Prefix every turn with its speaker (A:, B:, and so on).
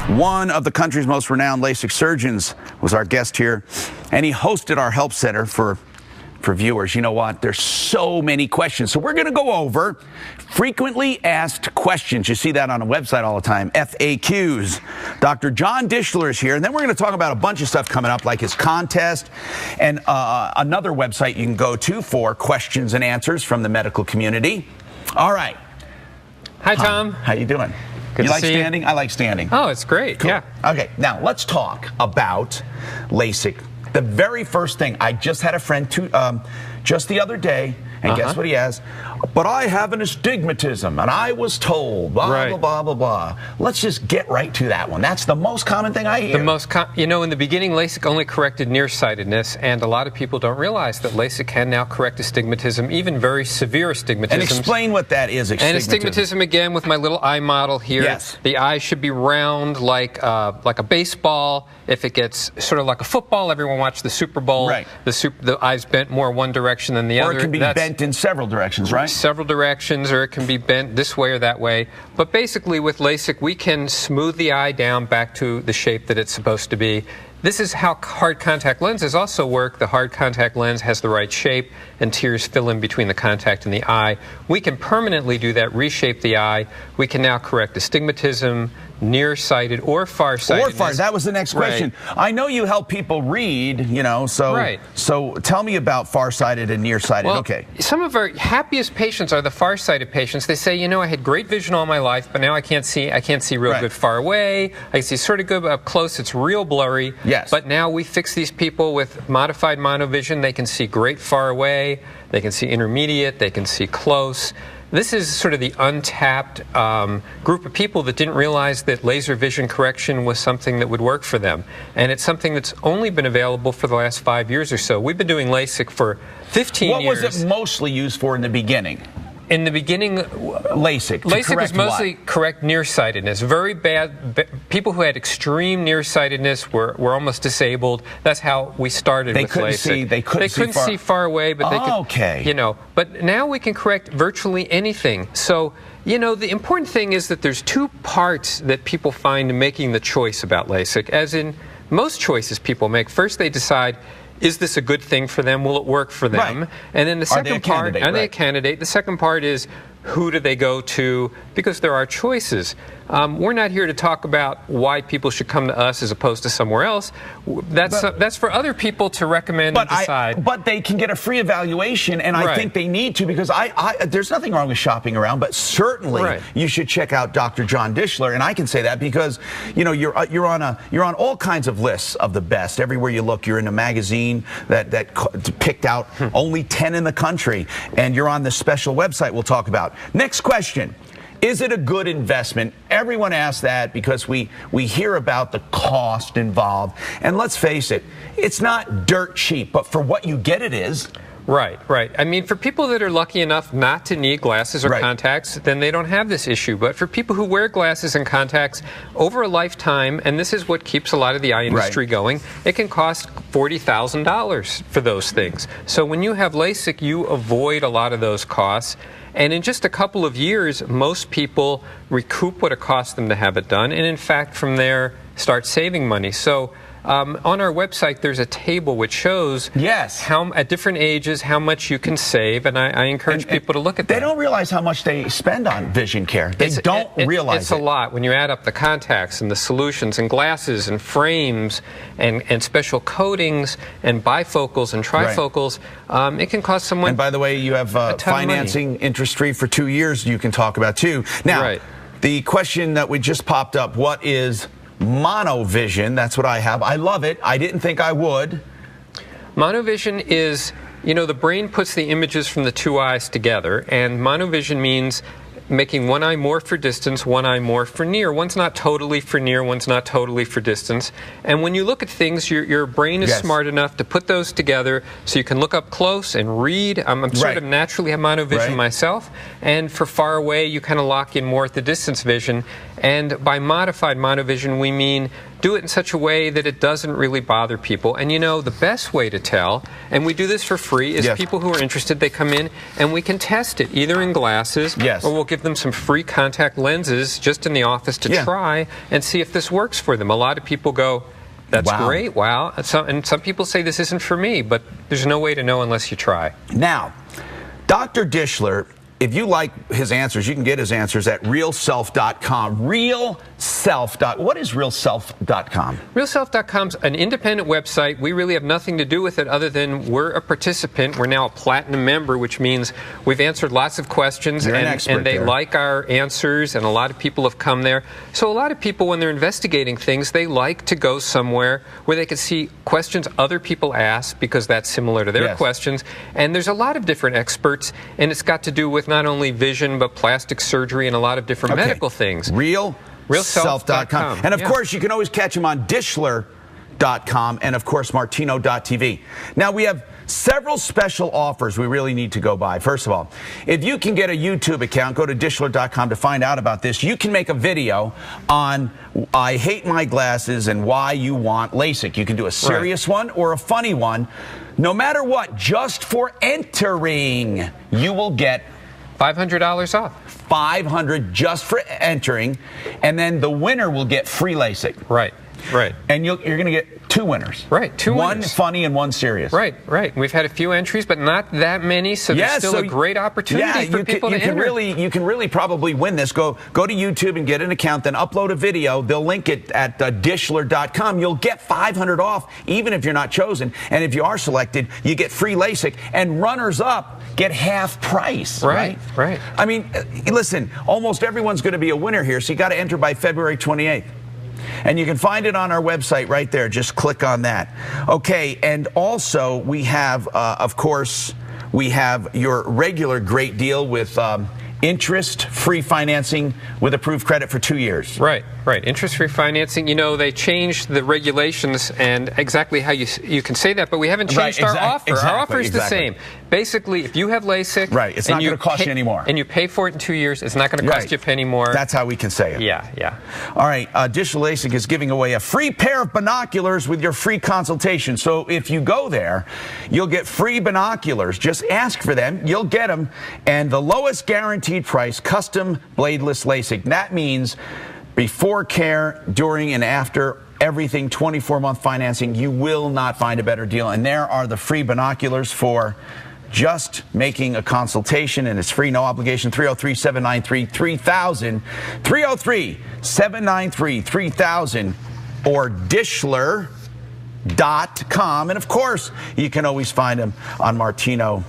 A: One of the country's most renowned LASIK surgeons was our guest here, and he hosted our help center for viewers. You know what? There's so many questions. So we're going to go over frequently asked questions. You see that on a website all the time, FAQs. Dr. John Dishler is here, and then we're going to talk about a bunch of stuff coming up, like his contest and another website you can go to for questions and answers from the medical community. All right.
B: Hi, Tom.
A: How you doing?
B: Good
A: you
B: to
A: like
B: see
A: standing?
B: you.
A: I like standing.
B: Oh, it's great.
A: Cool.
B: Yeah.
A: Okay, now let's talk about LASIK. The very first thing, I just had a friend just the other day, and guess what he has? But I have an astigmatism, and I was told, blah, blah, blah, blah, blah. Let's just get right to that one. That's the most common thing I hear.
B: You know, in the beginning, LASIK only corrected nearsightedness, and a lot of people don't realize that LASIK can now correct astigmatism, even very severe astigmatism.
A: And explain what that is, astigmatism.
B: And astigmatism, again, with my little eye model here.
A: Yes.
B: The eye should be round like a baseball. If it gets sort of like a football, everyone watched the Super Bowl.
A: Right.
B: The eye's bent more one direction than the other.
A: Or it can be bent in several directions, right?
B: Several directions, or it can be bent this way or that way. But basically with LASIK, we can smooth the eye down back to the shape that it's supposed to be. This is how hard contact lenses also work. The hard contact lens has the right shape, and tears fill in between the contact and the eye. We can permanently do that, reshape the eye. We can now correct astigmatism, nearsighted or farsighted.
A: Or far. That was the next question. Right. I know you help people read, you know, so so tell me about farsighted and nearsighted.
B: Well,
A: okay.
B: Some of our happiest patients are the farsighted patients. They say, you know, I had great vision all my life, but now I can't see real good far away. I can see sort of good up close. It's real blurry.
A: Yes.
B: But now we fix these people with modified monovision. They can see great far away. They can see intermediate. They can see close. This is sort of the untapped group of people that didn't realize that laser vision correction was something that would work for them. And it's something that's only been available for the last 5 years or so. We've been doing LASIK for 15 years.
A: What was it mostly used for in the beginning?
B: In the beginning,
A: LASIK.
B: LASIK was mostly correct nearsightedness. Very bad. People who had extreme nearsightedness were almost disabled. That's how we started with LASIK.
A: They couldn't
B: see far away, but they could.
A: Okay.
B: You know, but now we can correct virtually anything. So, you know, the important thing is that there's two parts that people find in making the choice about LASIK. As in most choices people make, first they decide, is this a good thing for them? Will it work for them?
A: Right.
B: And then the second part, are they a candidate? The second part is, who do they go to? Because there are choices. We're not here to talk about why people should come to us as opposed to somewhere else. That's for other people to recommend and decide.
A: But they can get a free evaluation, and I think they need to, because there's nothing wrong with shopping around, but certainly you should check out Dr. John Dishler, and I can say that because you know you're on all kinds of lists of the best. Everywhere you look, you're in a magazine that picked out only 10 in the country, and you're on this special website we'll talk about. Next question. Is it a good investment? Everyone asks that because we hear about the cost involved. And let's face it, it's not dirt cheap, but for what you get, it is.
B: Right. I mean, for people that are lucky enough not to need glasses or contacts, then they don't have this issue. But for people who wear glasses and contacts over a lifetime, and this is what keeps a lot of the eye industry going, it can cost $40,000 for those things. So when you have LASIK, you avoid a lot of those costs. And in just a couple of years, most people recoup what it costs them to have it done, and in fact, from there, start saving money. So on our website, there's a table which shows how at different ages how much you can save, and I encourage people to look at that.
A: They don't realize how much they spend on vision care. They don't realize
B: it's a lot when you add up the contacts and the solutions and glasses and frames and special coatings and bifocals and trifocals. It can cost someone.
A: And by the way, you have financing interest-free for 2 years. You can talk about too. Now, the question that we just popped up: what is monovision? That's what I have. I love it. I didn't think I would.
B: Monovision is, you know, the brain puts the images from the two eyes together, and monovision means making one eye more for distance, one eye more for near. One's not totally for near, one's not totally for distance. And when you look at things, your brain is smart enough to put those together so you can look up close and read. I'm sort of naturally have monovision myself. And for far away, you kind of lock in more at the distance vision. And by modified monovision, we mean do it in such a way that it doesn't really bother people. And you know, the best way to tell, and we do this for free, is people who are interested, they come in and we can test it, either in glasses or we'll give them some free contact lenses just in the office to try and see if this works for them. A lot of people go, that's great, wow. And some people say this isn't for me, but there's no way to know unless you try.
A: Now, Dr. Dishler, if you like his answers, you can get his answers at realself.com. What is realself.com?
B: Realself.com's an independent website. We really have nothing to do with it other than we're a participant. We're now a platinum member, which means we've answered lots of questions, and they like our answers, and a lot of people have come there. So a lot of people, when they're investigating things, they like to go somewhere where they can see questions other people ask because that's similar to their questions. And there's a lot of different experts, and it's got to do with not only vision, but plastic surgery and a lot of different medical things.
A: Realself.com. And of course, you can always catch him on Dishler.com and of course, Martino.tv. Now, we have several special offers we really need to go by. First of all, if you can get a YouTube account, go to Dishler.com to find out about this. You can make a video on I hate my glasses and why you want LASIK. You can do a serious one or a funny one. No matter what, just for entering, you will get
B: $500 off.
A: $500 just for entering, and then the winner will get free LASIK.
B: Right.
A: And you're going to get two winners.
B: Right, two winners.
A: One funny and one serious.
B: Right. We've had a few entries, but not that many, so there's still a great opportunity for people to enter. You
A: can really probably win this. Go to YouTube and get an account, then upload a video. They'll link it at Dishler.com. You'll get $500 off, even if you're not chosen. And if you are selected, you get free LASIK, and runners-up get half price. Right. I mean, listen, almost everyone's going to be a winner here, so you got to enter by February 28th. And you can find it on our website right there. Just click on that. Okay, and also we have, of course, we have your regular great deal with interest-free financing with approved credit for 2 years.
B: Right. Interest-free financing. You know, they changed the regulations and exactly how you can say that, but we haven't changed our offer. Our offer is the same. Basically, if you have LASIK,
A: it's not going to cost you any more.
B: And you pay for it in 2 years, it's not going to cost you a penny more.
A: That's how we can say it.
B: Yeah.
A: All right, Dishler LASIK is giving away a free pair of binoculars with your free consultation. So if you go there, you'll get free binoculars. Just ask for them. You'll get them. And the lowest guaranteed price, custom bladeless LASIK. That means before care, during, and after, everything, 24-month financing. You will not find a better deal. And there are the free binoculars for just making a consultation, and it's free, no obligation. 303-793-3000, 303-793-3000, or Dishler.com. And of course, you can always find them on Martino.tv.